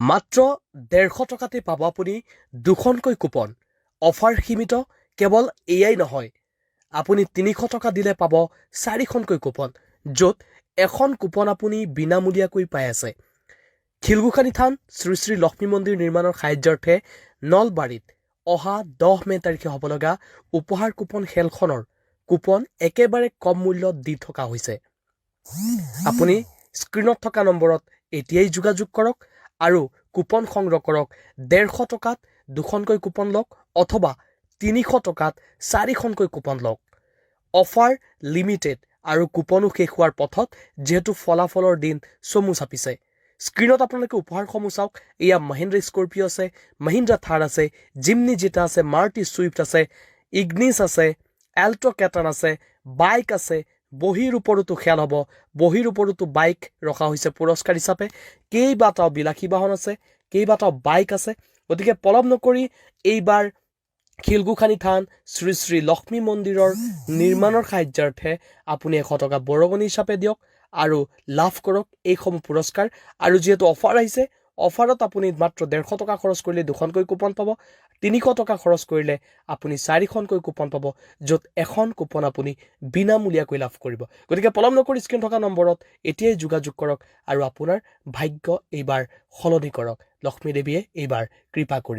মাত্ৰ 150 টকাতে পাব আপুনি দুখনকৈ কুপন। অফাৰ সীমিত, কেৱল এয়াই নহয়, আপুনি 300 টকা দিলে পাব 4খনকৈ কুপন, য'ত এখন কুপন আপুনি বিনামূলীয়াকৈ পাই আছে। খিলগুখানী থান শ্ৰী শ্ৰী লক্ষ্মী মন্দিৰ নিৰ্মাণৰ সাহায্যাৰ্থে নলবাৰীত অহা 10 মে তাৰিখে হ'ব লগা উপহাৰ কুপন খেলখনৰ কুপন একেবাৰে কম মূল্যত দি থকা হৈছে। আপুনি স্ক্ৰীণত থকা নম্বৰত এতিয়াই যোগাযোগ কৰক আৰু কুপন সংগ্ৰহ কৰক। 150 টকাত দুখনকৈ কুপন লওক অথবা 300 টকাত 4খনকৈ কুপন লওক। অফাৰ লিমিটেড আৰু কুপনো শেষ হোৱাৰ পথত, যিহেতু ফলাফলৰ দিন চমু চাপিছে। স্ক্ৰীণত আপোনালোকে উপহাৰসমূহ চাওক। এয়া মহিন্দ্ৰা স্কৰ্পিঅ' আছে, মহিন্দ্ৰা থাৰ আছে, জিমনি জিটা আছে, মাৰুতি ছুইফ্ট আছে, ইগনিছ আছে, এল্ট' কেটান আছে, বাইক আছে। বহীৰ ওপৰতো খেল হ'ব, বহীৰ ওপৰতো বাইক ৰখা হৈছে পুৰস্কাৰ হিচাপে। কেইবাটাও বিলাসী বাহন আছে, কেইবাটাও বাইক আছে। গতিকে পলম নকৰি এইবাৰ খিলগুখানী থান শ্ৰী শ্ৰী লক্ষ্মী মন্দিৰৰ নিৰ্মাণৰ সাহায্যাৰ্থে আপুনি 100 টকা বৰঙণি হিচাপে দিয়ক আৰু লাভ কৰক এইসমূহ পুৰস্কাৰ। আৰু যিহেতু অফাৰ আহিছে, অফাৰত আপুনি মাত্ৰ 150 টকা খৰচ কৰিলে দুখনকৈ কুপন পাব, 300 টকা খৰচ কৰিলে আপুনি 4খনকৈ কুপন পাব, য'ত এখন কুপন আপুনি বিনামূলীয়াকৈ লাভ কৰিব। গতিকে পলম নকৰি স্ক্ৰীণ থকা নম্বৰত এতিয়াই যোগাযোগ কৰক আৰু আপোনাৰ ভাগ্য এইবাৰ সলনি কৰক। লক্ষ্মী দেৱীয়ে এইবাৰ কৃপা কৰিব।